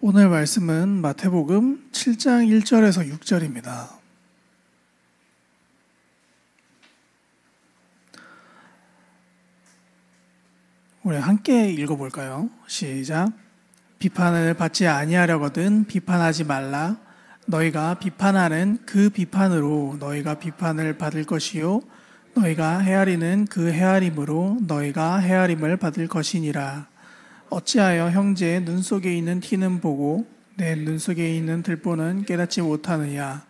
오늘 말씀은 마태복음 7장 1절에서 6절입니다. 우리 함께 읽어볼까요? 시작. 비판을 받지 아니하려거든 비판하지 말라. 너희가 비판하는 그 비판으로 너희가 비판을 받을 것이요 너희가 헤아리는 그 헤아림으로 너희가 헤아림을 받을 것이니라. 어찌하여 형제의 눈 속에 있는 티는 보고 내 눈 속에 있는 들보는 깨닫지 못하느냐.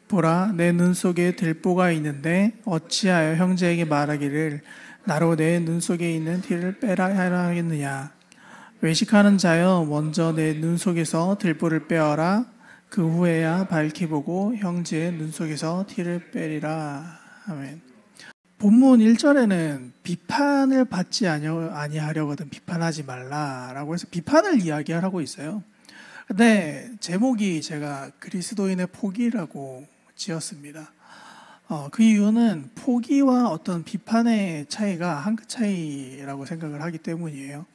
보라, 내 눈 속에 들보가 있는데 어찌하여 형제에게 말하기를 나로 내 눈 속에 있는 티를 빼라 하겠느냐. 외식하는 자여, 먼저 내 눈 속에서 들보를 빼어라. 그 후에야 밝히 보고 형제의 눈 속에서 티를 빼리라. 아멘. 본문 1절에는 비판을 받지 아니하려거든 비판하지 말라라고 해서 비판을 이야기하고 있어요. 근데 제목이 제가 그리스도인의 포기라고 지었습니다. 그 이유는 포기와 어떤 비판의 차이가 한 끗 차이라고 생각을 하기 때문이에요.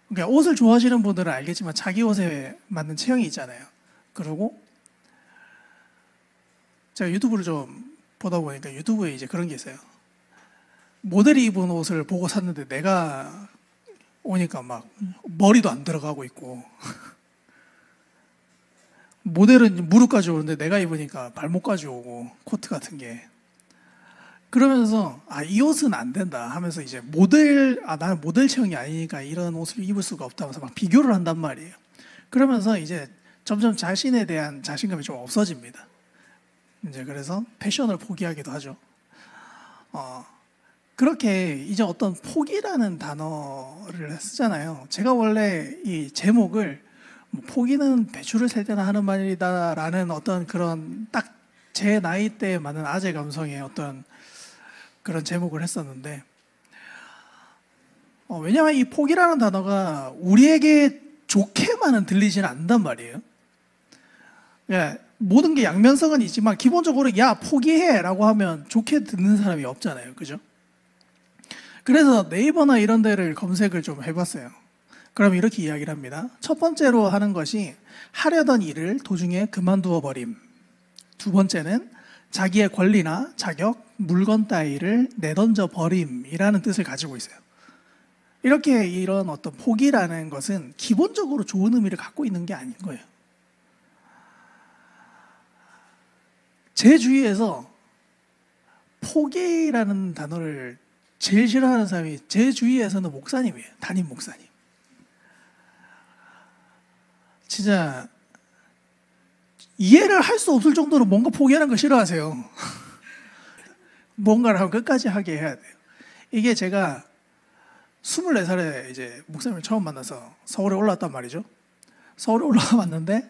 그러니까 옷을 좋아하시는 분들은 알겠지만 자기 옷에 맞는 체형이 있잖아요. 그리고 제가 유튜브를 좀 보다 보니까 유튜브에 이제 그런 게 있어요. 모델이 입은 옷을 보고 샀는데 내가 오니까 막 머리도 안 들어가고 있고 모델은 무릎까지 오는데 내가 입으니까 발목까지 오고 코트 같은 게 그러면서 이 옷은 안 된다 하면서 이제 나는 모델 체형이 아니니까 이런 옷을 입을 수가 없다면서 막 비교를 한단 말이에요. 그러면서 이제 점점 자신에 대한 자신감이 좀 없어집니다. 이제 그래서 패션을 포기하기도 하죠. 그렇게 이제 어떤 포기라는 단어를 쓰잖아요. 제가 원래 이 제목을 포기는 배추를 셀 때나 하는 말이다라는 어떤 그런 딱 제 나이대에 맞는 아재 감성의 어떤 그런 제목을 했었는데 왜냐하면 이 포기라는 단어가 우리에게 좋게만은 들리지는 않는단 말이에요. 예, 모든 게 양면성은 있지만 기본적으로 야 포기해 라고 하면 좋게 듣는 사람이 없잖아요. 그죠? 그래서 네이버나 이런 데를 검색을 좀 해봤어요. 그럼 이렇게 이야기를 합니다. 첫 번째로 하는 것이 하려던 일을 도중에 그만두어 버림. 두 번째는 자기의 권리나 자격, 물건 따위를 내던져 버림이라는 뜻을 가지고 있어요. 이렇게 이런 어떤 포기라는 것은 기본적으로 좋은 의미를 갖고 있는 게 아닌 거예요. 제 주위에서 포기라는 단어를 제일 싫어하는 사람이 제 주위에서는 목사님이에요. 담임 목사님. 진짜 이해를 할 수 없을 정도로 뭔가 포기하는 걸 싫어하세요. 뭔가를 하면 끝까지 하게 해야 돼요. 이게 제가 24살에 이제 목사님을 처음 만나서 서울에 올라왔단 말이죠. 서울에 올라왔는데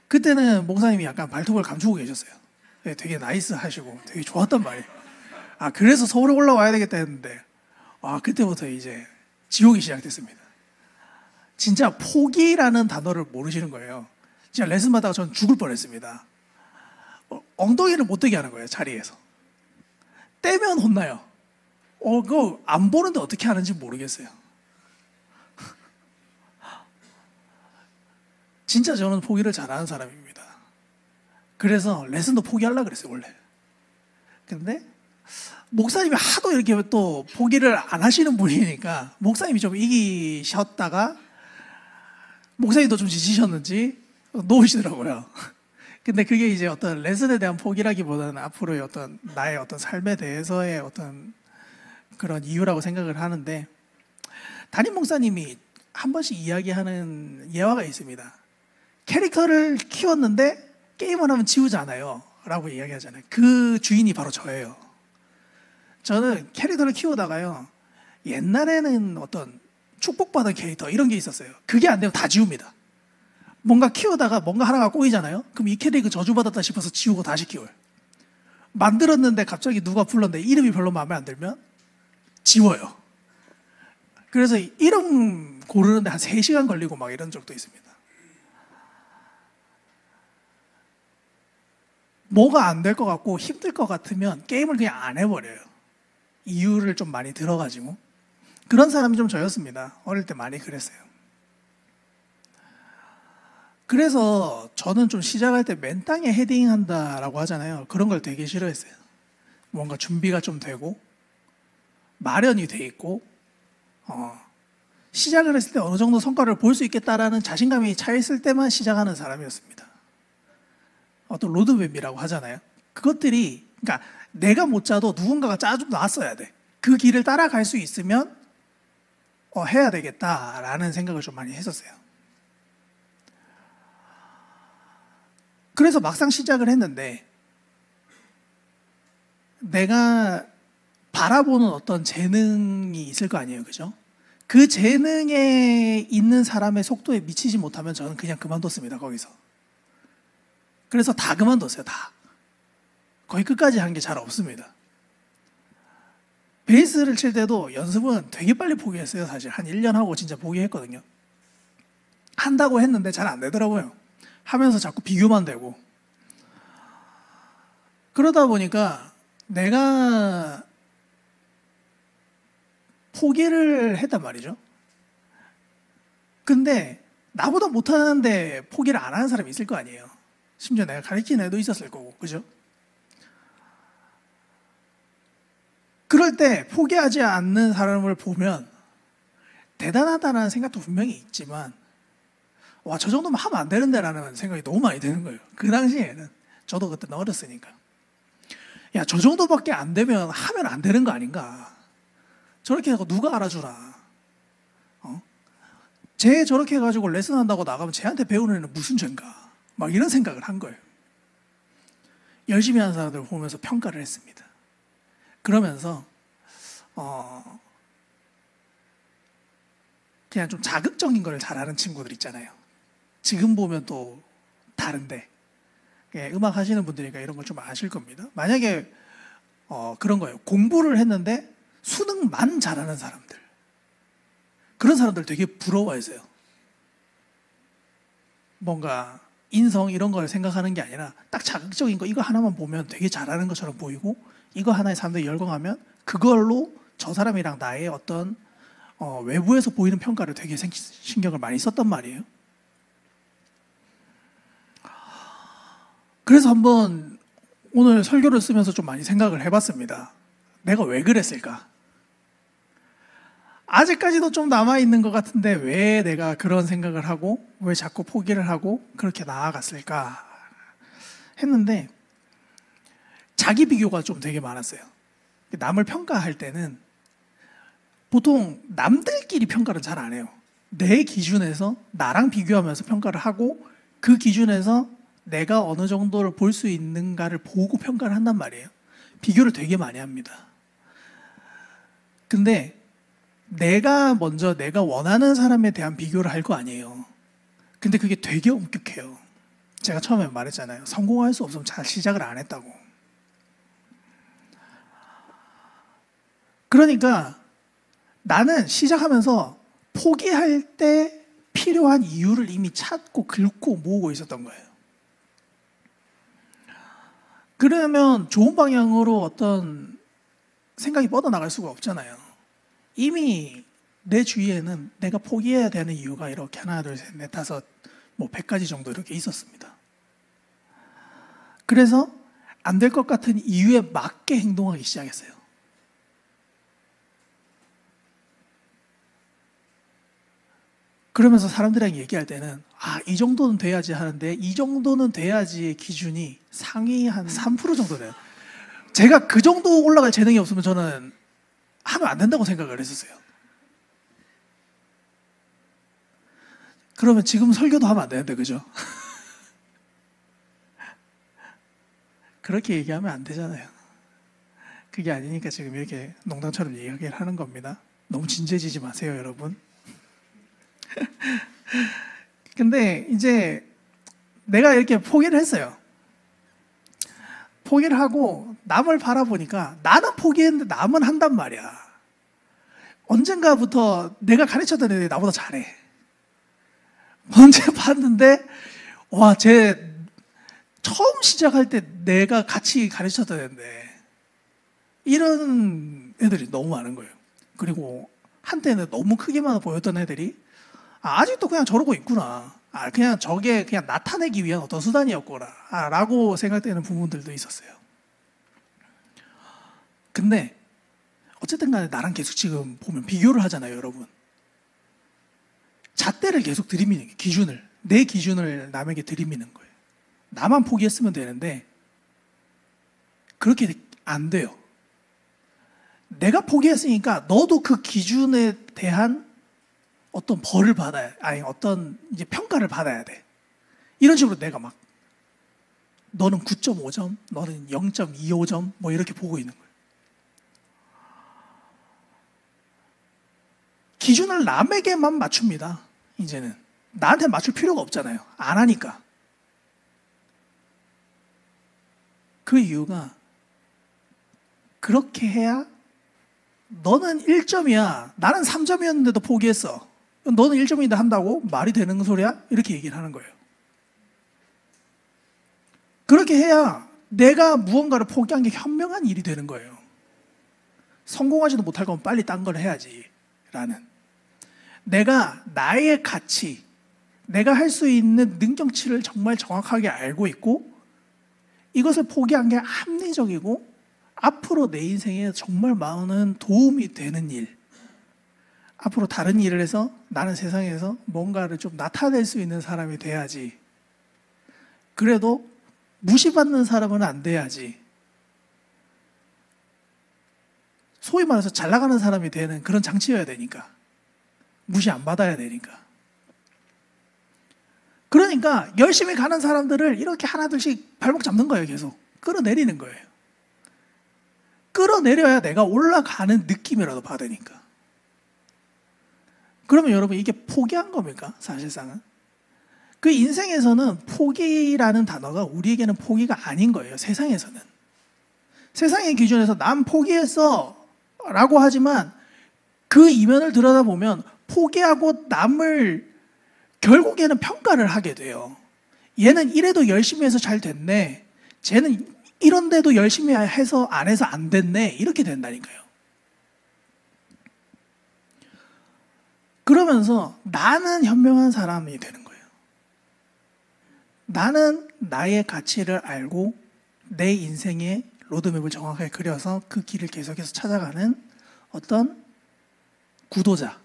그때는 목사님이 약간 발톱을 감추고 계셨어요. 되게 나이스 하시고 되게 좋았단 말이에요. 그래서 서울에 올라와야 되겠다 했는데 그때부터 이제 지옥이 시작됐습니다. 진짜 포기라는 단어를 모르시는 거예요. 진짜 레슨 받다가 전 죽을 뻔했습니다. 엉덩이를 못 대게 하는 거예요. 자리에서. 떼면 혼나요. 그거 안 보는데 어떻게 하는지 모르겠어요. 진짜 저는 포기를 잘하는 사람입니다. 그래서 레슨도 포기하려고 그랬어요. 원래. 근데 목사님이 하도 이렇게 또 포기를 안 하시는 분이니까 목사님이 좀 이기셨다가 목사님도 좀 지치셨는지 놓으시더라고요. 근데 그게 이제 어떤 레슨에 대한 포기라기보다는 앞으로의 어떤 나의 어떤 삶에 대해서의 어떤 그런 이유라고 생각을 하는데 담임 목사님이 한 번씩 이야기하는 예화가 있습니다. 캐릭터를 키웠는데 게임을 하면 지우지 않아요 라고 이야기하잖아요. 그 주인이 바로 저예요. 저는 캐릭터를 키우다가요 옛날에는 어떤 축복받은 캐릭터 이런 게 있었어요. 그게 안 되면 다 지웁니다. 뭔가 키우다가 뭔가 하나가 꼬이잖아요. 그럼 이 캐릭터 저주받았다 싶어서 지우고 다시 키워요. 만들었는데 갑자기 누가 불렀는데 이름이 별로 마음에 안 들면 지워요. 그래서 이름 고르는데 한 3시간 걸리고 막 이런 적도 있습니다. 뭐가 안 될 것 같고 힘들 것 같으면 게임을 그냥 안 해버려요. 이유를 좀 많이 들어가지고. 그런 사람이 좀 저였습니다. 어릴 때 많이 그랬어요. 그래서 저는 좀 시작할 때 맨 땅에 헤딩한다라고 하잖아요. 그런 걸 되게 싫어했어요. 뭔가 준비가 좀 되고 마련이 돼 있고 시작을 했을 때 어느 정도 성과를 볼 수 있겠다라는 자신감이 차 있을 때만 시작하는 사람이었습니다. 어떤 로드맵이라고 하잖아요. 그것들이 그러니까 내가 못 짜도 누군가가 짜주고 놨어야 돼. 그 길을 따라갈 수 있으면 해야 되겠다라는 생각을 좀 많이 했었어요. 그래서 막상 시작을 했는데 내가 바라보는 어떤 재능이 있을 거 아니에요, 그죠? 그 재능에 있는 사람의 속도에 미치지 못하면 저는 그냥 그만뒀습니다, 거기서. 그래서 다 그만뒀어요, 다. 거의 끝까지 한 게 잘 없습니다. 베이스를 칠 때도 연습은 되게 빨리 포기했어요, 사실. 한 1년 하고 진짜 포기했거든요. 한다고 했는데 잘 안 되더라고요. 하면서 자꾸 비교만 되고. 그러다 보니까 내가 포기를 했단 말이죠. 근데 나보다 못하는데 포기를 안 하는 사람이 있을 거 아니에요. 심지어 내가 가르치는 애도 있었을 거고, 그죠? 그럴 때 포기하지 않는 사람을 보면 대단하다는 생각도 분명히 있지만 와, 저 정도면 하면 안 되는데 라는 생각이 너무 많이 드는 거예요. 그 당시에는. 저도 그때는 어렸으니까. 야, 저 정도밖에 안 되면 하면 안 되는 거 아닌가. 저렇게 하고 누가 알아주나. 쟤 저렇게 해가지고 레슨 한다고 나가면 쟤한테 배우는 애는 무슨 죄인가. 막 이런 생각을 한 거예요. 열심히 하는 사람들을 보면서 평가를 했습니다. 그러면서 그냥 좀 자극적인 걸 잘하는 친구들 있잖아요. 지금 보면 또 다른데 음악 하시는 분들이니까 이런 걸 좀 아실 겁니다. 만약에 그런 거예요. 공부를 했는데 수능만 잘하는 사람들, 그런 사람들 되게 부러워했어요. 뭔가 인성 이런 걸 생각하는 게 아니라 딱 자극적인 거 이거 하나만 보면 되게 잘하는 것처럼 보이고 이거 하나에 사람들이 열광하면 그걸로 저 사람이랑 나의 어떤 외부에서 보이는 평가를 되게 신경을 많이 썼단 말이에요. 그래서 한번 오늘 설교를 쓰면서 좀 많이 생각을 해봤습니다. 내가 왜 그랬을까? 아직까지도 좀 남아있는 것 같은데 왜 내가 그런 생각을 하고 왜 자꾸 포기를 하고 그렇게 나아갔을까 했는데 자기 비교가 좀 되게 많았어요. 남을 평가할 때는 보통 남들끼리 평가를 잘 안 해요. 내 기준에서 나랑 비교하면서 평가를 하고 그 기준에서 내가 어느 정도를 볼 수 있는가를 보고 평가를 한단 말이에요. 비교를 되게 많이 합니다. 근데 내가 먼저 내가 원하는 사람에 대한 비교를 할 거 아니에요. 근데 그게 되게 엄격해요. 제가 처음에 말했잖아요. 성공할 수 없으면 잘 시작을 안 했다고. 그러니까 나는 시작하면서 포기할 때 필요한 이유를 이미 찾고 긁고 모으고 있었던 거예요. 그러면 좋은 방향으로 어떤 생각이 뻗어나갈 수가 없잖아요. 이미 내 주위에는 내가 포기해야 되는 이유가 이렇게 하나, 둘, 셋, 넷, 다섯, 100가지 정도 이렇게 있었습니다. 그래서 안 될 것 같은 이유에 맞게 행동하기 시작했어요. 그러면서 사람들이랑 얘기할 때는 이 정도는 돼야지 하는데 이 정도는 돼야지의 기준이 상위 한 3% 정도 돼요. 제가 그 정도 올라갈 재능이 없으면 저는 하면 안 된다고 생각을 했었어요. 그러면 지금 설교도 하면 안 되는데, 그죠? 그렇게 얘기하면 안 되잖아요. 그게 아니니까 지금 이렇게 농담처럼 얘기를 하는 겁니다. 너무 진지해지지 마세요, 여러분. 근데 이제 내가 이렇게 포기를 했어요. 포기를 하고 남을 바라보니까 나는 포기했는데 남은 한단 말이야. 언젠가부터 내가 가르쳤던 애들이 나보다 잘해. 언제 봤는데 쟤 처음 시작할 때 내가 같이 가르쳤던 애인데 이런 애들이 너무 많은 거예요. 그리고 한때는 너무 크게만 보였던 애들이 아직도 그냥 저러고 있구나. 그냥 저게 그냥 나타내기 위한 어떤 수단이었구나 라고 생각되는 부분들도 있었어요. 근데 어쨌든 간에 나랑 계속 지금 보면 비교를 하잖아요, 여러분. 잣대를 계속 들이미는 게 기준을, 내 기준을 남에게 들이미는 거예요. 나만 포기했으면 되는데 그렇게 안 돼요. 내가 포기했으니까 너도 그 기준에 대한 어떤 벌을 받아야, 어떤 이제 평가를 받아야 돼. 이런 식으로 내가 막 너는 9.5점, 너는 0.25점 뭐 이렇게 보고 있는 거예요. 기준을 남에게만 맞춥니다. 이제는 나한테 맞출 필요가 없잖아요. 안 하니까. 그 이유가 그렇게 해야 너는 1점이야. 나는 3점이었는데도 포기했어. 너는 1점인데 한다고? 말이 되는 소리야? 이렇게 얘기를 하는 거예요. 그렇게 해야 내가 무언가를 포기한 게 현명한 일이 되는 거예요. 성공하지도 못할 거면 빨리 딴 걸 해야지 라는. 내가 나의 가치, 내가 할 수 있는 능력치를 정말 정확하게 알고 있고 이것을 포기한 게 합리적이고 앞으로 내 인생에 정말 많은 도움이 되는 일, 앞으로 다른 일을 해서 나는 세상에서 뭔가를 좀 나타낼 수 있는 사람이 돼야지. 그래도 무시받는 사람은 안 돼야지. 소위 말해서 잘 나가는 사람이 되는 그런 장치여야 되니까. 무시 안 받아야 되니까. 그러니까 열심히 가는 사람들을 이렇게 하나둘씩 발목 잡는 거예요. 계속 끌어내리는 거예요. 끌어내려야 내가 올라가는 느낌이라도 받으니까. 그러면 여러분 이게 포기한 겁니까? 사실상은 그 인생에서는 포기라는 단어가 우리에게는 포기가 아닌 거예요. 세상에서는. 세상의 기준에서 난 포기했어 라고 하지만 그 이면을 들여다보면 포기하고 남을 결국에는 평가를 하게 돼요. 얘는 이래도 열심히 해서 잘 됐네. 쟤는 이런데도 열심히 해서 안 해서 안 됐네. 이렇게 된다니까요. 그러면서 나는 현명한 사람이 되는 거예요. 나는 나의 가치를 알고 내 인생의 로드맵을 정확하게 그려서 그 길을 계속해서 찾아가는 어떤 구도자,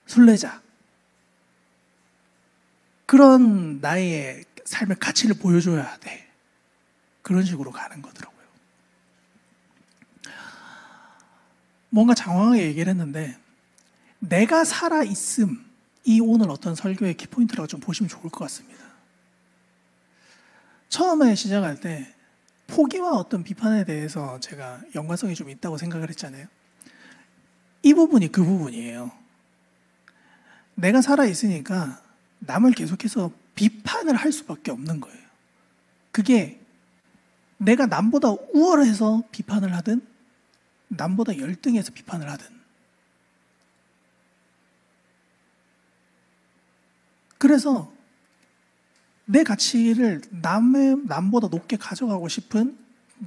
순례자, 그런 나의 삶의 가치를 보여줘야 돼. 그런 식으로 가는 거더라고요. 뭔가 장황하게 얘기를 했는데 내가 살아있음이 오늘 어떤 설교의 키포인트라고 좀 보시면 좋을 것 같습니다. 처음에 시작할 때 포기와 어떤 비판에 대해서 제가 연관성이 좀 있다고 생각을 했잖아요. 이 부분이 그 부분이에요. 내가 살아있으니까 남을 계속해서 비판을 할 수밖에 없는 거예요. 그게 내가 남보다 우월해서 비판을 하든 남보다 열등해서 비판을 하든. 그래서 내 가치를 남보다 높게 가져가고 싶은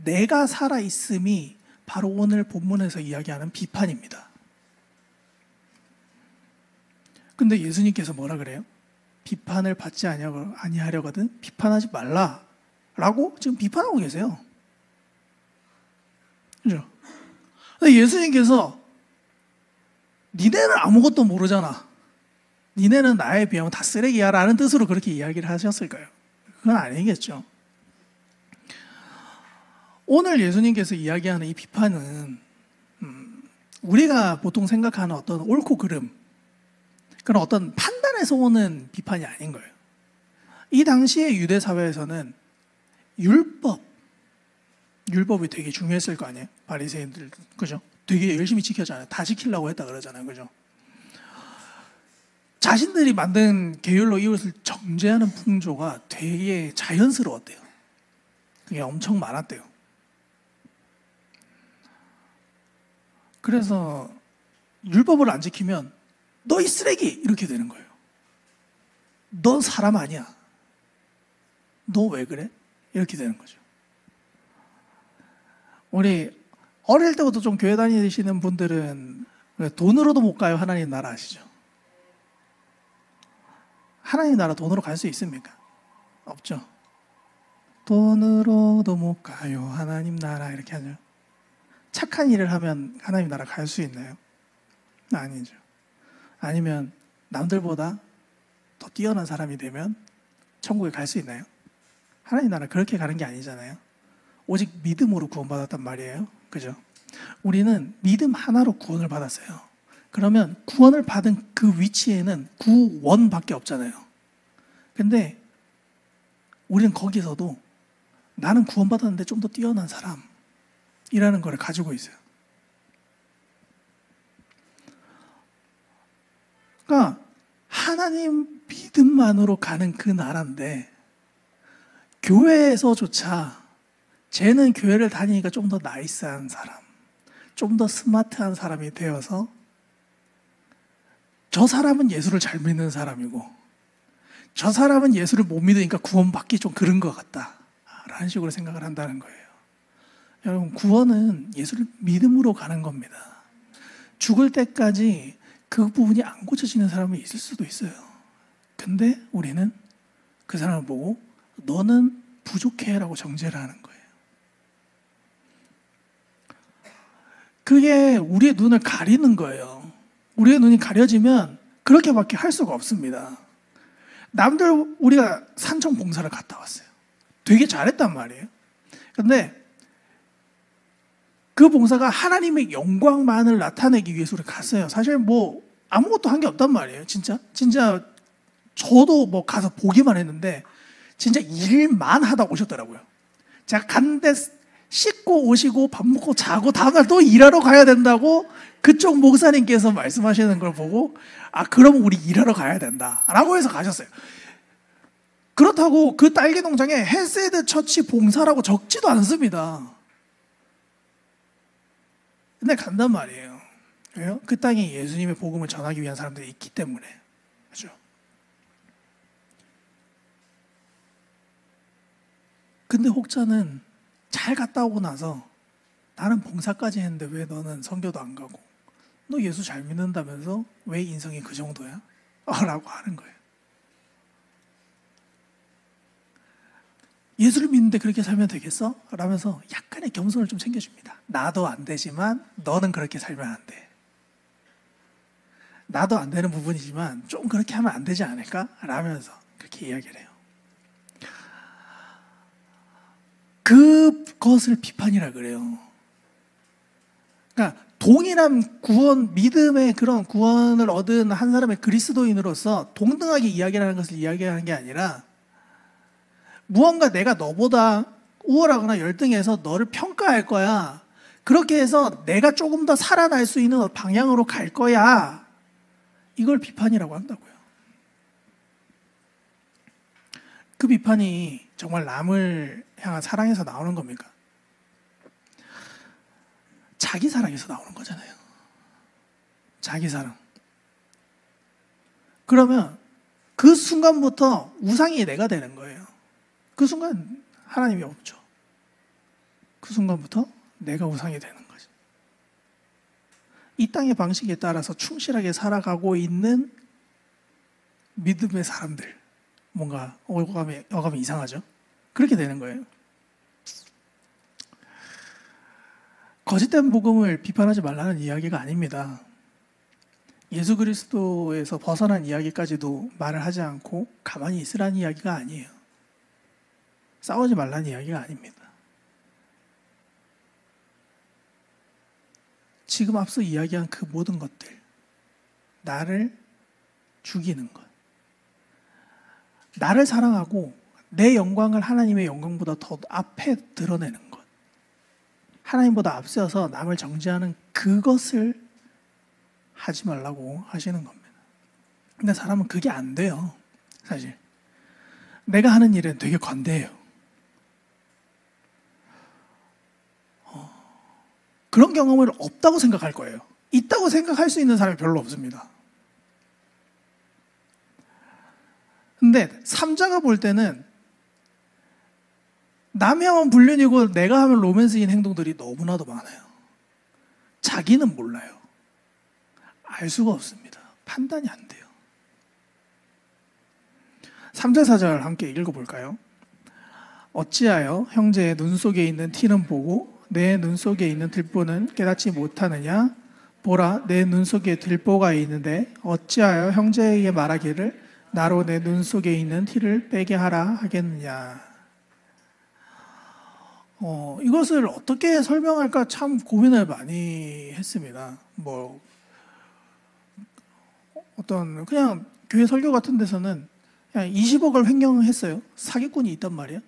내가 살아있음이 바로 오늘 본문에서 이야기하는 비판입니다. 근데 예수님께서 뭐라 그래요? 비판을 받지 아니하려거든 비판하지 말라라고 지금 비판하고 계세요. 그죠? 근데 예수님께서 니네는 아무것도 모르잖아. 니네는 나에 비하면 다 쓰레기야 라는 뜻으로 그렇게 이야기를 하셨을까요? 그건 아니겠죠. 오늘 예수님께서 이야기하는 이 비판은 우리가 보통 생각하는 어떤 옳고 그름, 그런 어떤 판단에서 오는 비판이 아닌 거예요. 이 당시의 유대 사회에서는 율법이 되게 중요했을 거 아니에요? 바리새인들, 그죠? 되게 열심히 지켰잖아요. 다 지키려고 했다 그러잖아요, 그죠? 자신들이 만든 계율로 이웃을 정죄하는 풍조가 되게 자연스러웠대요. 그게 엄청 많았대요. 그래서 율법을 안 지키면 너 이 쓰레기! 이렇게 되는 거예요. 넌 사람 아니야. 너 왜 그래? 이렇게 되는 거죠. 우리 어릴 때부터 좀 교회 다니시는 분들은 돈으로도 못 가요 하나님 나라 아시죠? 하나님 나라 돈으로 갈 수 있습니까? 없죠. 돈으로도 못 가요 하나님 나라 이렇게 하죠. 착한 일을 하면 하나님 나라 갈 수 있나요? 아니죠. 아니면 남들보다 더 뛰어난 사람이 되면 천국에 갈 수 있나요? 하나님 나라 그렇게 가는 게 아니잖아요. 오직 믿음으로 구원받았단 말이에요. 그죠? 우리는 믿음 하나로 구원을 받았어요. 그러면 구원을 받은 그 위치에는 구원밖에 없잖아요. 근데 우리는 거기서도 나는 구원받았는데 좀 더 뛰어난 사람이라는 걸 가지고 있어요. 그러니까 하나님 믿음만으로 가는 그 나라인데 교회에서조차 쟤는 교회를 다니니까 좀 더 나이스한 사람, 좀 더 스마트한 사람이 되어서 저 사람은 예수를 잘 믿는 사람이고 저 사람은 예수를 못 믿으니까 구원받기 좀 그런 것 같다 라는 식으로 생각을 한다는 거예요. 여러분, 구원은 예수를 믿음으로 가는 겁니다. 죽을 때까지 그 부분이 안 고쳐지는 사람이 있을 수도 있어요. 근데 우리는 그 사람을 보고 너는 부족해 라고 정죄를 하는 거예요. 그게 우리의 눈을 가리는 거예요. 우리의 눈이 가려지면 그렇게밖에 할 수가 없습니다. 남들 우리가 산청 봉사를 갔다 왔어요. 되게 잘했단 말이에요. 근데 그 봉사가 하나님의 영광만을 나타내기 위해서 우리 갔어요. 사실 뭐 아무것도 한 게 없단 말이에요. 진짜 저도 뭐 가서 보기만 했는데 진짜 일만 하다 오셨더라고요. 제가 갔는데 씻고 오시고 밥 먹고 자고 다음날 또 일하러 가야 된다고 그쪽 목사님께서 말씀하시는 걸 보고 아 그럼 우리 일하러 가야 된다 라고 해서 가셨어요. 그렇다고 그 딸기 농장에 헬세드 처치 봉사라고 적지도 않습니다. 근데 간단 말이에요. 왜요? 그 땅에 예수님의 복음을 전하기 위한 사람들이 있기 때문에. 그렇죠? 근데 혹자는 잘 갔다 오고 나서 나는 봉사까지 했는데 왜 너는 선교도 안 가고 너 예수 잘 믿는다면서 왜 인성이 그 정도야? 라고 하는 거예요. 예수를 믿는데 그렇게 살면 되겠어? 라면서 약간의 겸손을 좀 챙겨줍니다. 나도 안 되지만 너는 그렇게 살면 안 돼. 나도 안 되는 부분이지만 좀 그렇게 하면 안 되지 않을까? 라면서 그렇게 이야기를 해요. 그것을 비판이라 그래요. 그러니까 동일한 구원, 믿음의 그런 구원을 얻은 한 사람의 그리스도인으로서 동등하게 이야기하는 것을 이야기하는 게 아니라 무언가 내가 너보다 우월하거나 열등해서 너를 평가할 거야. 그렇게 해서 내가 조금 더 살아날 수 있는 방향으로 갈 거야. 이걸 비판이라고 한다고요. 그 비판이 정말 남을 향한 사랑에서 나오는 겁니까? 자기 사랑에서 나오는 거잖아요. 자기 사랑. 그러면 그 순간부터 우상이 내가 되는 거예요. 그 순간 하나님이 없죠. 그 순간부터 내가 우상이 되는 거죠. 이 땅의 방식에 따라서 충실하게 살아가고 있는 믿음의 사람들, 뭔가 어감이 이상하죠? 그렇게 되는 거예요. 거짓된 복음을 비판하지 말라는 이야기가 아닙니다. 예수 그리스도에서 벗어난 이야기까지도 말을 하지 않고 가만히 있으라는 이야기가 아니에요. 싸우지 말라는 이야기가 아닙니다. 지금 앞서 이야기한 그 모든 것들, 나를 죽이는 것, 나를 사랑하고 내 영광을 하나님의 영광보다 더 앞에 드러내는 것, 하나님보다 앞세워서 남을 정죄하는 그것을 하지 말라고 하시는 겁니다. 근데 사람은 그게 안 돼요. 사실 내가 하는 일은 되게 관대해요. 그런 경험을 없다고 생각할 거예요. 있다고 생각할 수 있는 사람이 별로 없습니다. 근데 삼자가 볼 때는 남이 하면 불륜이고 내가 하면 로맨스인 행동들이 너무나도 많아요. 자기는 몰라요. 알 수가 없습니다. 판단이 안 돼요. 3절 4절 함께 읽어볼까요? 어찌하여 형제의 눈 속에 있는 티는 보고 내 눈 속에 있는 들보는 깨닫지 못하느냐? 보라, 내 눈 속에 들보가 있는데 어찌하여 형제에게 말하기를 나로 내 눈 속에 있는 티를 빼게 하라 하겠느냐? 이것을 어떻게 설명할까 참 고민을 많이 했습니다. 어떤 그냥 교회 설교 같은 데서는 그냥 20억을 횡령했어요. 사기꾼이 있단 말이야.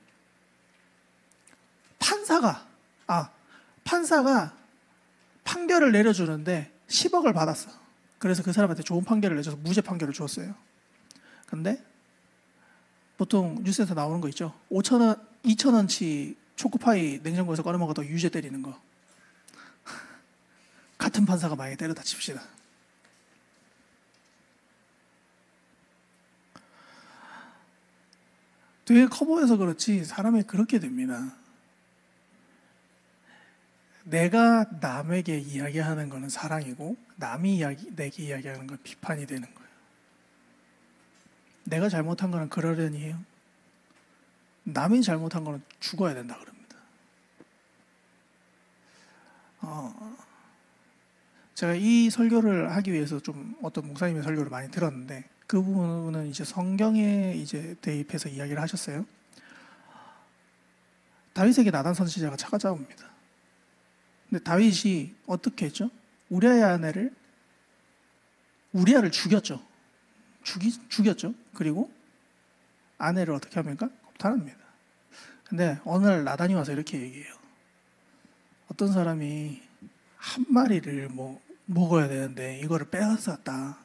판사가 판결을 내려주는데 10억을 받았어. 그래서 그 사람한테 좋은 판결을 내줘서 무죄 판결을 줬어요. 근데 보통 뉴스에서 나오는 거 있죠. 5,000원, 2,000원치 초코파이 냉장고에서 꺼내 먹어도 유죄 때리는 거. 같은 판사가 많이 때려다 칩시다. 되게 커 보여서 그렇지 사람이 그렇게 됩니다. 내가 남에게 이야기하는 거는 사랑이고 남이 내게 이야기하는 건 비판이 되는 거예요. 내가 잘못한 거는 그러려니 해요. 남이 잘못한 거는 죽어야 된다 그럽니다. 제가 이 설교를 하기 위해서 좀 어떤 목사님의 설교를 많이 들었는데 그 부분은 이제 성경에 이제 대입해서 이야기를 하셨어요. 다윗에게 나단 선지자가 찾아옵니다. 근데 다윗이 어떻게 했죠? 우리아를 죽였죠. 죽였죠. 그리고 아내를 어떻게 합니까? 겁탈합니다. 근데 어느 날 나단이 와서 이렇게 얘기해요. 어떤 사람이 한 마리를 먹어야 되는데 이거를 빼앗았다.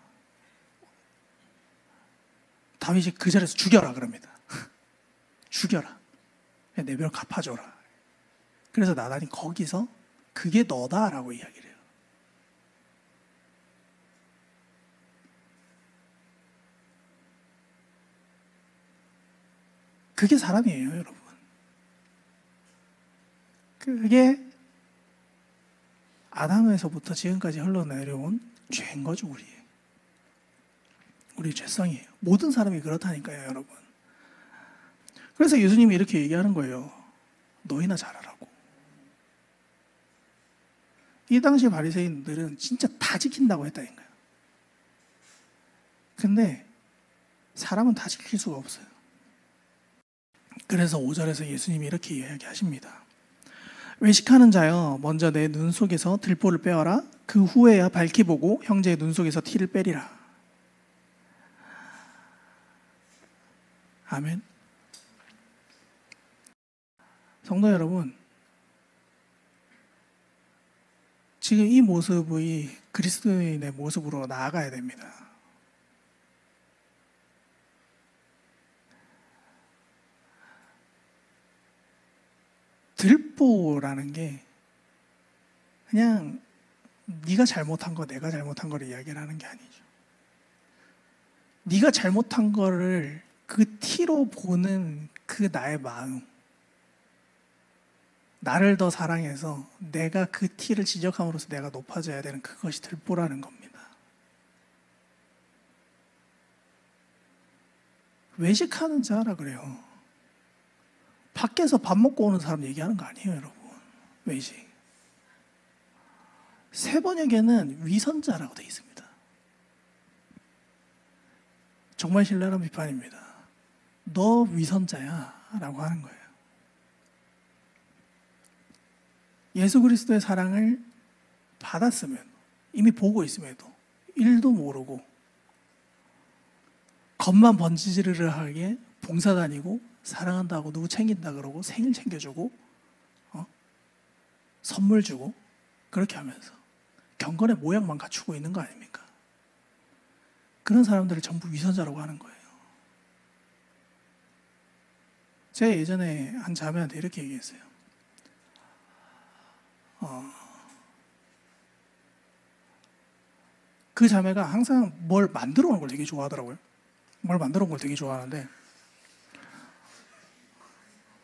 다윗이 그 자리에서 죽여라 그럽니다. 죽여라. 내 별 갚아줘라. 그래서 나단이 거기서 그게 너다라고 이야기를 해요. 그게 사람이에요, 여러분. 그게 아담에서부터 지금까지 흘러내려온 죄인 거죠, 우리 죄성이에요. 모든 사람이 그렇다니까요, 여러분. 그래서 예수님이 이렇게 얘기하는 거예요. 너희나 잘하라고. 이 당시 바리새인들은 진짜 다 지킨다고 했다니까요. 근데 사람은 다 지킬 수가 없어요. 그래서 5절에서 예수님이 이렇게 이야기하십니다. 외식하는 자여 먼저 내 눈 속에서 들보를 빼어라. 그 후에야 밝히 보고 형제의 눈 속에서 티를 빼리라. 아멘. 성도 여러분, 지금 이 모습이 그리스도인의 모습으로 나아가야 됩니다. 들보라는 게 그냥 네가 잘못한 거, 내가 잘못한 거를 이야기를 하는 게 아니죠. 네가 잘못한 거를 그 티로 보는 그 나의 마음, 나를 더 사랑해서 내가 그 티를 지적함으로써 내가 높아져야 되는 그것이 들보라는 겁니다. 외식하는 자라 그래요. 밖에서 밥 먹고 오는 사람 얘기하는 거 아니에요, 여러분. 외식. 세 번역에는 위선자라고 되어 있습니다. 정말 신랄한 비판입니다. 너 위선자야 라고 하는 거예요. 예수 그리스도의 사랑을 받았으면, 이미 보고 있음에도 일도 모르고 겉만 번지르르하게 봉사 다니고 사랑한다고 누구 챙긴다 그러고 생일 챙겨주고 선물 주고 그렇게 하면서 경건의 모양만 갖추고 있는 거 아닙니까? 그런 사람들을 전부 위선자라고 하는 거예요. 제가 예전에 한 자매한테 이렇게 얘기했어요. 그 자매가 항상 뭘 만들어 오는 걸 되게 좋아하더라고요. 뭘 만들어 온 걸 되게 좋아하는데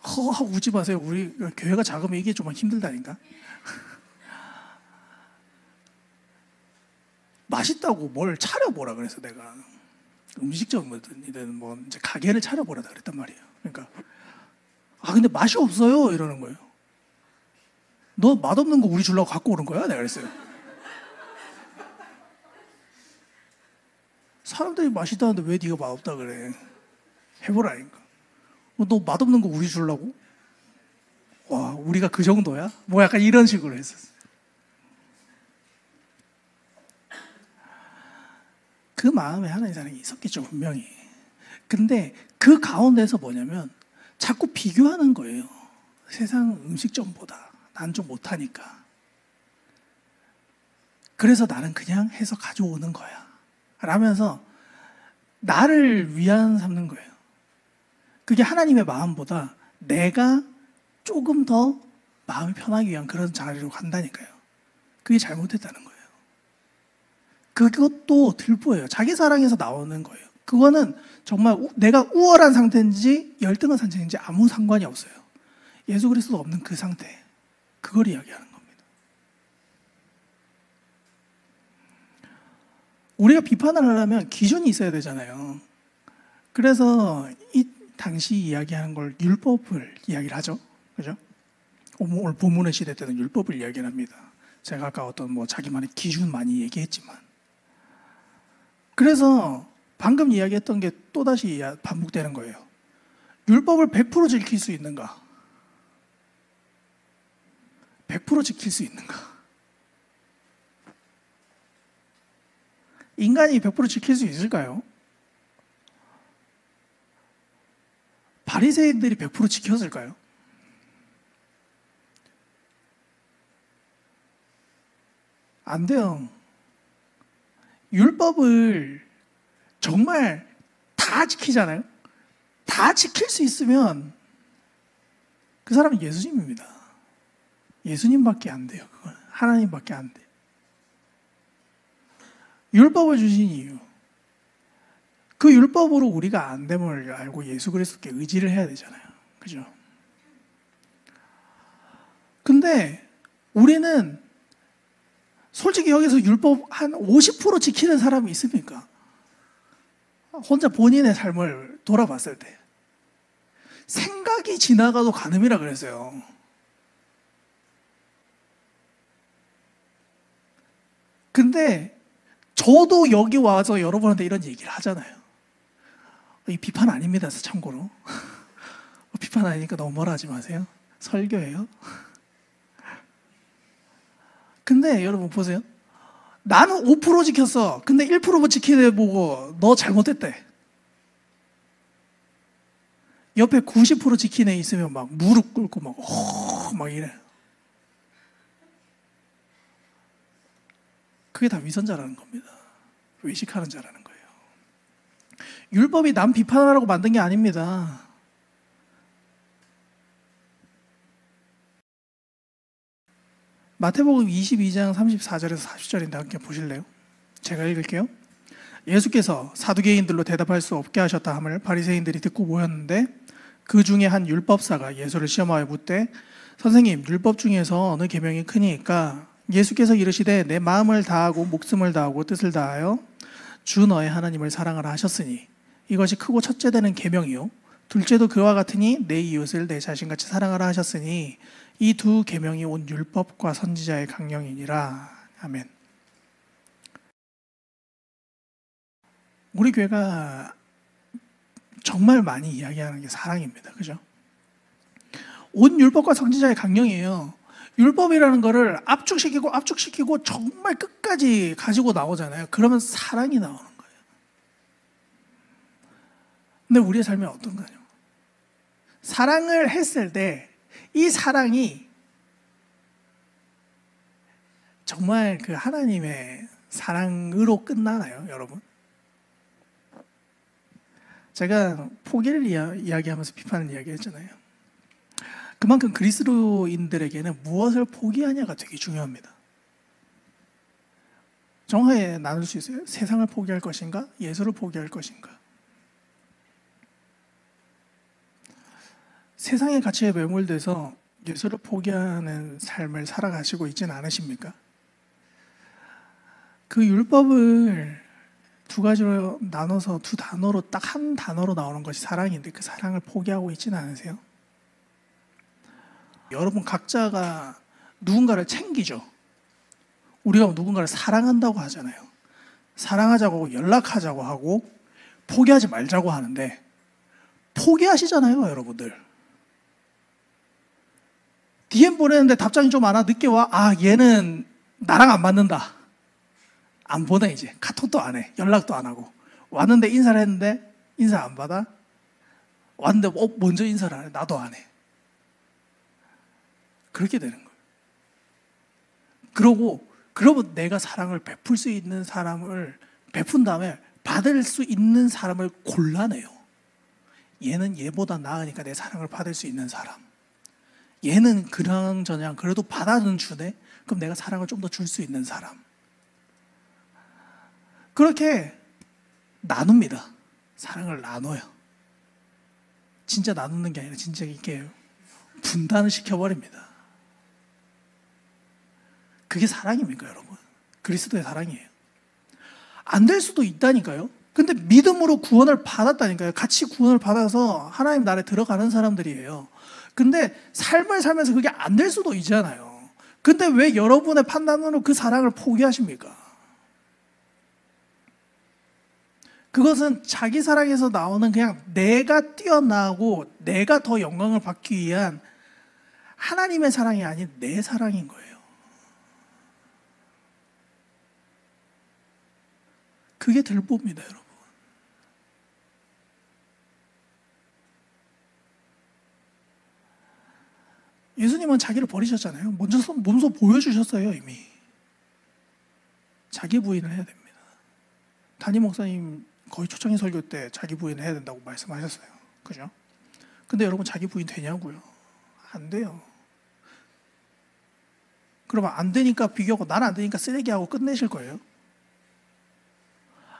하고 웃지 마세요. 우리 교회가 작으면 이게 좀 힘들다니까. 맛있다고 뭘 차려보라 그래서 내가 음식점이든 뭐 이제 가게를 차려보라다 그랬단 말이에요. 그러니까 근데 맛이 없어요 이러는 거예요. 너 맛없는 거 우리 주려고 갖고 오는 거야? 내가 그랬어요. 사람들이 맛있다는데 왜 네가 맛없다 그래? 해보라니까. 너 맛없는 거 우리 주려고? 와, 우리가 그 정도야? 뭐 약간 이런 식으로 했었어요. 그 마음에 하나님 사랑이 있었겠죠, 분명히. 근데 그 가운데서 뭐냐면 자꾸 비교하는 거예요. 세상 음식점보다 난 좀 못하니까. 그래서 나는 그냥 해서 가져오는 거야 라면서 나를 위안 삼는 거예요. 그게 하나님의 마음보다 내가 조금 더 마음이 편하기 위한 그런 자리로 간다니까요. 그게 잘못했다는 거예요. 그것도 들보예요. 자기 사랑에서 나오는 거예요. 그거는 정말 내가 우월한 상태인지 열등한 상태인지 아무 상관이 없어요. 예수 그리스도 없는 그 상태, 그걸 이야기하는 겁니다. 우리가 비판을 하려면 기준이 있어야 되잖아요. 그래서 이 당시 이야기하는 걸 율법을 이야기를 하죠. 그죠? 오늘 본문의 시대 때는 율법을 이야기를 합니다. 제가 아까 어떤 뭐 자기만의 기준 많이 얘기했지만, 그래서 방금 이야기했던 게 또다시 반복되는 거예요. 율법을 100% 지킬 수 있는가? 100% 지킬 수 있는가? 인간이 100% 지킬 수 있을까요? 바리새인들이 100% 지켰을까요? 안 돼요. 율법을 정말 다 지키잖아요. 다 지킬 수 있으면 그 사람은 예수님입니다. 예수님밖에 안 돼요. 그건 하나님밖에 안 돼요. 율법을 주신 이유, 그 율법으로 우리가 안 됨을 알고 예수 그리스도께 의지를 해야 되잖아요. 그죠? 근데 우리는 솔직히 여기서 율법 한 50% 지키는 사람이 있습니까? 혼자 본인의 삶을 돌아봤을 때 생각이 지나가도 간음이라 그랬어요. 근데 저도 여기 와서 여러분한테 이런 얘기를 하잖아요. 이 비판 아닙니다. 참고로 비판 아니니까 너무 뭐라 하지 마세요. 설교예요. 근데 여러분 보세요. 나는 5% 지켰어. 근데 1%못 지키네 보고 너 잘못했대. 옆에 90% 지킨 애 있으면 막 무릎 꿇고 막 이래. 그게 다 위선자라는 겁니다. 외식하는 자라는 거예요. 율법이 남 비판하라고 만든 게 아닙니다. 마태복음 22장 34절에서 40절인데 함께 보실래요? 제가 읽을게요. 예수께서 사두개인들로 대답할 수 없게 하셨다 함을 바리새인들이 듣고 모였는데 그 중에 한 율법사가 예수를 시험하여 묻되 선생님, 율법 중에서 어느 계명이 크니까? 예수께서 이르시되 내 마음을 다하고 목숨을 다하고 뜻을 다하여 주 너의 하나님을 사랑하라 하셨으니 이것이 크고 첫째 되는 계명이요 둘째도 그와 같으니 내 이웃을 내 자신같이 사랑하라 하셨으니 이 두 계명이 온 율법과 선지자의 강령이니라. 아멘. 우리 교회가 정말 많이 이야기하는 게 사랑입니다. 그죠? 온 율법과 선지자의 강령이에요. 율법이라는 거를 압축시키고 정말 끝까지 가지고 나오잖아요. 그러면 사랑이 나오는 거예요. 근데 우리의 삶이 어떤가요? 사랑을 했을 때 이 사랑이 정말 그 하나님의 사랑으로 끝나나요, 여러분? 제가 포기를 이야기하면서 비판을 이야기했잖아요. 그만큼 그리스도인들에게는 무엇을 포기하냐가 되게 중요합니다. 정확하게 나눌 수 있어요. 세상을 포기할 것인가? 예수를 포기할 것인가? 세상의 가치에 매몰돼서 예수를 포기하는 삶을 살아가시고 있지는 않으십니까? 그 율법을 두 가지로 나눠서 두 단어로 딱 한 단어로 나오는 것이 사랑인데 그 사랑을 포기하고 있지는 않으세요? 여러분 각자가 누군가를 챙기죠. 우리가 누군가를 사랑한다고 하잖아요. 사랑하자고 하고 연락하자고 하고 포기하지 말자고 하는데 포기하시잖아요, 여러분들. DM 보내는데 답장이 좀 안 와, 늦게 와. 아, 얘는 나랑 안 맞는다. 안 보내 이제. 카톡도 안 해. 연락도 안 하고. 왔는데 인사를 했는데 인사 안 받아. 왔는데 먼저 인사를 안 해. 나도 안 해. 그렇게 되는 거예요. 그러고 내가 사랑을 베풀 수 있는 사람을 베푼 다음에 받을 수 있는 사람을 골라내요. 얘는 얘보다 나으니까 내 사랑을 받을 수 있는 사람. 얘는 그랑저랑 그래도 받아는 주네. 그럼 내가 사랑을 좀 더 줄 수 있는 사람. 그렇게 나눕니다. 사랑을 나눠요. 진짜 나누는 게 아니라 진짜 이게 분단을 시켜버립니다. 그게 사랑입니까, 여러분? 그리스도의 사랑이에요. 안 될 수도 있다니까요. 근데 믿음으로 구원을 받았다니까요. 같이 구원을 받아서 하나님 나라에 들어가는 사람들이에요. 근데 삶을 살면서 그게 안 될 수도 있잖아요. 근데 왜 여러분의 판단으로 그 사랑을 포기하십니까? 그것은 자기 사랑에서 나오는 그냥 내가 뛰어나고 내가 더 영광을 받기 위한 하나님의 사랑이 아닌 내 사랑인 거예요. 그게 들보입니다, 여러분. 예수님은 자기를 버리셨잖아요. 몸소 보여주셨어요, 이미. 자기 부인을 해야 됩니다. 담임 목사님 거의 초창기 설교 때 자기 부인을 해야 된다고 말씀하셨어요. 그죠? 근데 여러분 자기 부인 되냐고요? 안 돼요. 그러면 안 되니까 비교하고 나는 안 되니까 쓰레기하고 끝내실 거예요?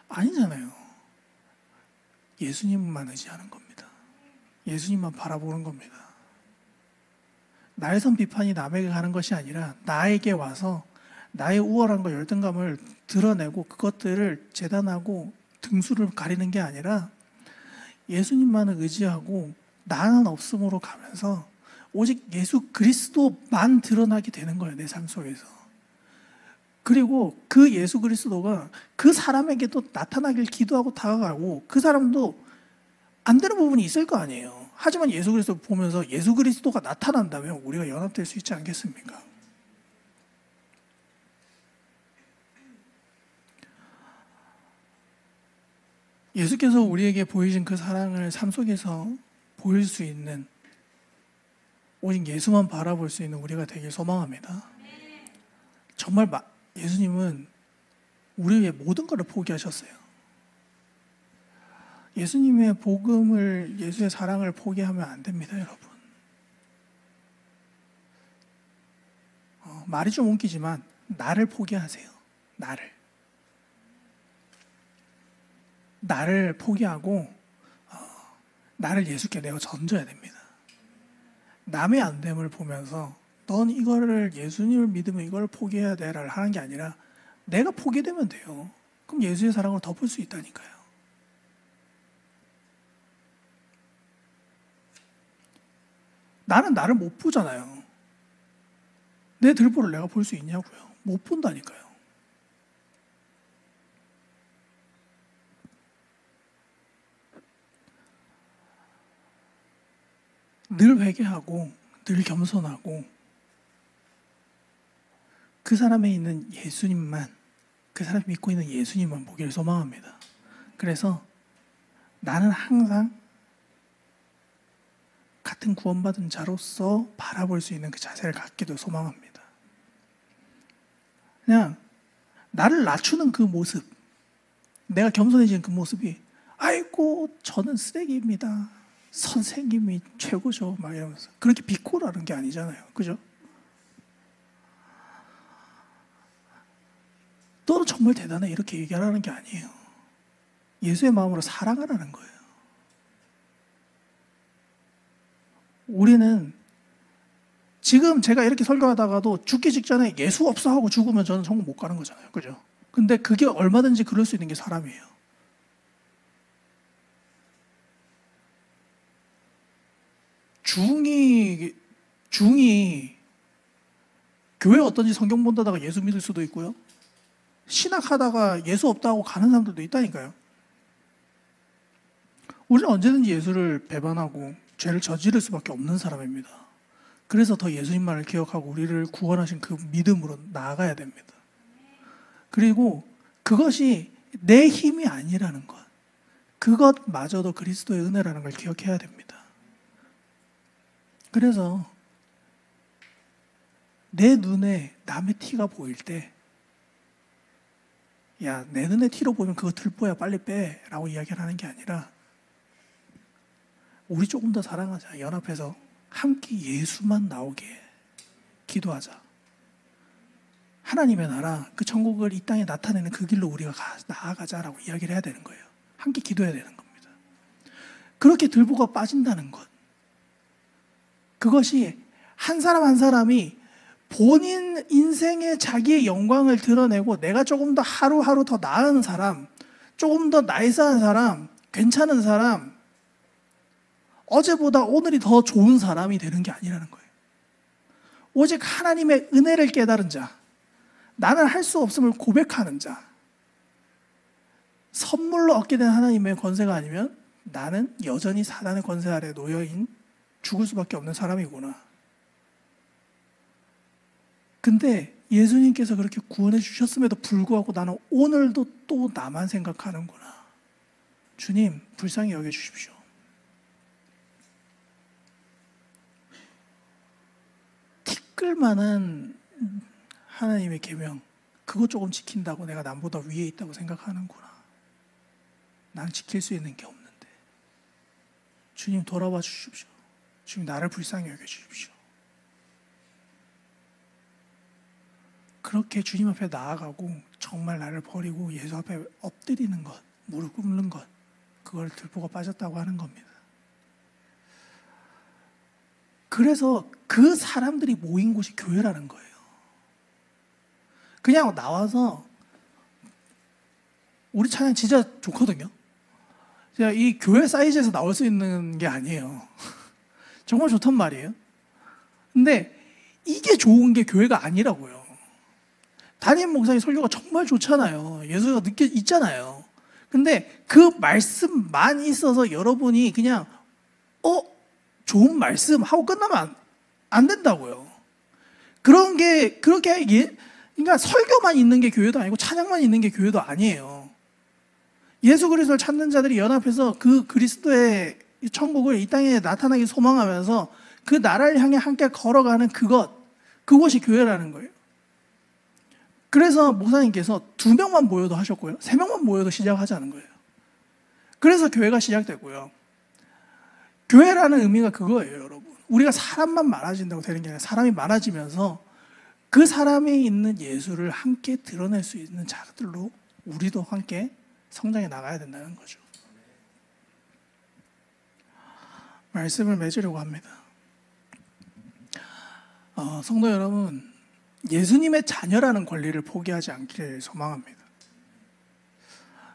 아니잖아요. 예수님만 의지하는 겁니다. 예수님만 바라보는 겁니다. 나에선 비판이 남에게 가는 것이 아니라 나에게 와서 나의 우월함과 열등감을 드러내고 그것들을 재단하고 등수를 가리는 게 아니라 예수님만을 의지하고 나는 없음으로 가면서 오직 예수 그리스도만 드러나게 되는 거예요, 내 삶 속에서. 그리고 그 예수 그리스도가 그 사람에게도 나타나길 기도하고 다가가고 그 사람도 안 되는 부분이 있을 거 아니에요. 하지만 예수 그리스도 보면서 예수 그리스도가 나타난다면 우리가 연합될 수 있지 않겠습니까? 예수께서 우리에게 보이신 그 사랑을 삶 속에서 보일 수 있는 오직 예수만 바라볼 수 있는 우리가 되길 소망합니다. 정말 예수님은 우리 위해 모든 것을 포기하셨어요. 예수님의 복음을, 예수의 사랑을 포기하면 안 됩니다, 여러분. 말이 좀 웃기지만 나를 포기하세요. 나를 포기하고 나를 예수께 내어 던져야 됩니다. 남의 안됨을 보면서 넌 이거를 예수님을 믿으면 이걸 포기해야 돼를 하는 게 아니라 내가 포기되면 돼요. 그럼 예수의 사랑을 덮을 수 있다니까요. 나는 나를 못 보잖아요. 내 들보를 내가 볼 수 있냐고요. 못 본다니까요. 늘 회개하고 늘 겸손하고 그 사람에 있는 예수님만, 그 사람이 믿고 있는 예수님만 보기를 소망합니다. 그래서 나는 항상 같은 구원받은 자로서 바라볼 수 있는 그 자세를 갖기도 소망합니다. 그냥 나를 낮추는 그 모습, 내가 겸손해지는 그 모습이 아이고 저는 쓰레기입니다. 선생님이 최고죠. 막 이러면서 그렇게 비꼬라는 게 아니잖아요. 그죠? 너는 정말 대단해. 이렇게 얘기하라는 게 아니에요. 예수의 마음으로 사랑하라는 거예요. 우리는 지금 제가 이렇게 설교하다가도 죽기 직전에 예수 없어 하고 죽으면 저는 천국 못 가는 거잖아요. 그죠? 근데 그게 얼마든지 그럴 수 있는 게 사람이에요. 중이 교회 어떤지 성경 본다다가 예수 믿을 수도 있고요. 신학하다가 예수 없다고 가는 사람들도 있다니까요. 우리는 언제든지 예수를 배반하고 죄를 저지를 수밖에 없는 사람입니다. 그래서 더 예수님만을 기억하고 우리를 구원하신 그 믿음으로 나아가야 됩니다. 그리고 그것이 내 힘이 아니라는 것, 그것마저도 그리스도의 은혜라는 걸 기억해야 됩니다. 그래서 내 눈에 남의 티가 보일 때, 야, 내 눈에 티로 보면 그거 들보야 빨리 빼 라고 이야기를 하는 게 아니라, 우리 조금 더 사랑하자. 연합해서 함께 예수만 나오게 기도하자. 하나님의 나라, 그 천국을 이 땅에 나타내는 그 길로 우리가 나아가자라고 이야기를 해야 되는 거예요. 함께 기도해야 되는 겁니다. 그렇게 들보가 빠진다는 것, 그것이 한 사람 한 사람이 본인 인생의 자기의 영광을 드러내고 내가 조금 더 하루하루 더 나은 사람, 조금 더 나이스한 사람, 괜찮은 사람, 어제보다 오늘이 더 좋은 사람이 되는 게 아니라는 거예요. 오직 하나님의 은혜를 깨달은 자, 나는 할 수 없음을 고백하는 자, 선물로 얻게 된 하나님의 권세가 아니면 나는 여전히 사단의 권세 아래 놓여인 죽을 수밖에 없는 사람이구나. 근데 예수님께서 그렇게 구원해 주셨음에도 불구하고 나는 오늘도 또 나만 생각하는구나. 주님, 불쌍히 여겨주십시오. 티끌만한 하나님의 계명, 그거 조금 지킨다고 내가 남보다 위에 있다고 생각하는구나. 난 지킬 수 있는 게 없는데. 주님, 돌아와 주십시오. 주님, 나를 불쌍히 여겨주십시오. 그렇게 주님 앞에 나아가고 정말 나를 버리고 예수 앞에 엎드리는 것, 무릎 꿇는 것, 그걸 들보가 빠졌다고 하는 겁니다. 그래서 그 사람들이 모인 곳이 교회라는 거예요. 그냥 나와서 우리 찬양 진짜 좋거든요. 이 교회 사이즈에서 나올 수 있는 게 아니에요. 정말 좋단 말이에요. 근데 이게 좋은 게 교회가 아니라고요. 담임 목사님 설교가 정말 좋잖아요. 예수가 있잖아요. 근데 그 말씀만 있어서 여러분이 그냥 좋은 말씀 하고 끝나면 안 된다고요. 그렇게 그러니까 설교만 있는 게 교회도 아니고 찬양만 있는 게 교회도 아니에요. 예수 그리스도를 찾는 자들이 연합해서 그 그리스도의 천국을 이 땅에 나타나게 소망하면서 그 나라를 향해 함께 걸어가는 그것이 교회라는 거예요. 그래서 목사님께서 2명만 모여도 하셨고요. 3명만 모여도 시작하자는 거예요. 그래서 교회가 시작되고요. 교회라는 의미가 그거예요, 여러분. 우리가 사람만 많아진다고 되는 게 아니라 사람이 많아지면서 그 사람이 있는 예수를 함께 드러낼 수 있는 자들로 우리도 함께 성장해 나가야 된다는 거죠. 말씀을 맺으려고 합니다. 성도 여러분, 예수님의 자녀라는 권리를 포기하지 않기를 소망합니다.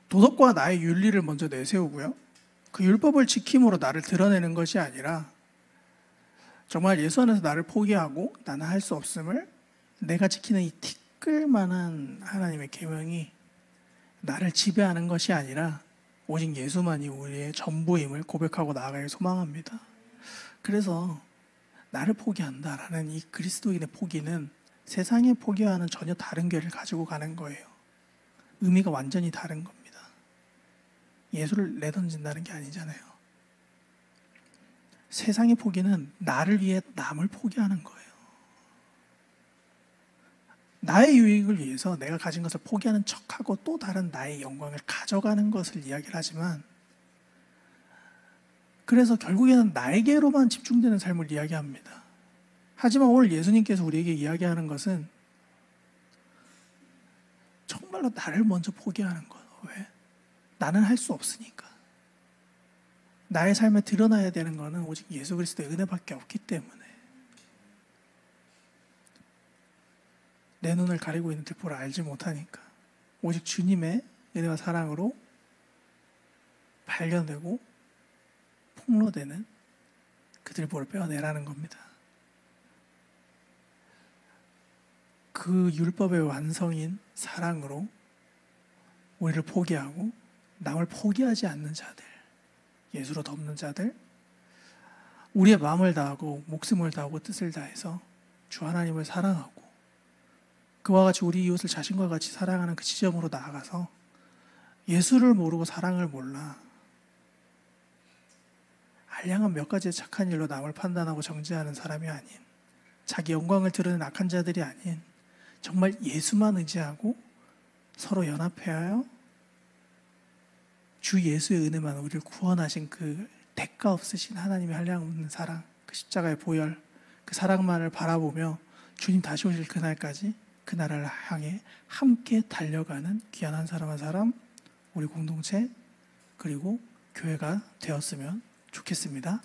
도덕과 나의 윤리를 먼저 내세우고요. 그 율법을 지킴으로 나를 드러내는 것이 아니라 정말 예수 안에서 나를 포기하고 나는 할 수 없음을 내가 지키는 이 티끌만한 하나님의 계명이 나를 지배하는 것이 아니라 오직 예수만이 우리의 전부임을 고백하고 나아가길 소망합니다. 그래서 나를 포기한다라는 이 그리스도인의 포기는 세상의 포기와는 전혀 다른 결을 가지고 가는 거예요. 의미가 완전히 다른 겁니다. 예수를 내던진다는 게 아니잖아요. 세상의 포기는 나를 위해 남을 포기하는 거예요. 나의 유익을 위해서 내가 가진 것을 포기하는 척하고 또 다른 나의 영광을 가져가는 것을 이야기를 하지만, 그래서 결국에는 나에게로만 집중되는 삶을 이야기합니다. 하지만 오늘 예수님께서 우리에게 이야기하는 것은 정말로 나를 먼저 포기하는 것. 왜? 나는 할 수 없으니까. 나의 삶에 드러나야 되는 것은 오직 예수 그리스도의 은혜밖에 없기 때문에. 내 눈을 가리고 있는 들보를 알지 못하니까 오직 주님의 은혜와 사랑으로 발견되고 폭로되는 그들 볼을 빼어내라는 겁니다. 그 율법의 완성인 사랑으로 우리를 포기하고 남을 포기하지 않는 자들, 예수로 덮는 자들, 우리의 마음을 다하고 목숨을 다하고 뜻을 다해서 주 하나님을 사랑하고 그와 같이 우리 이웃을 자신과 같이 사랑하는 그 지점으로 나아가서 예수를 모르고 사랑을 몰라 알량한 몇 가지의 착한 일로 남을 판단하고 정죄하는 사람이 아닌, 자기 영광을 드러낸 악한 자들이 아닌 정말 예수만 의지하고 서로 연합하여 주 예수의 은혜만 우리를 구원하신 그 대가 없으신 하나님의 한량없는 사랑, 그 십자가의 보혈, 그 사랑만을 바라보며 주님 다시 오실 그날까지 그 나라를 향해 함께 달려가는 귀한 한 사람 한 사람, 우리 공동체 그리고 교회가 되었으면 좋겠습니다.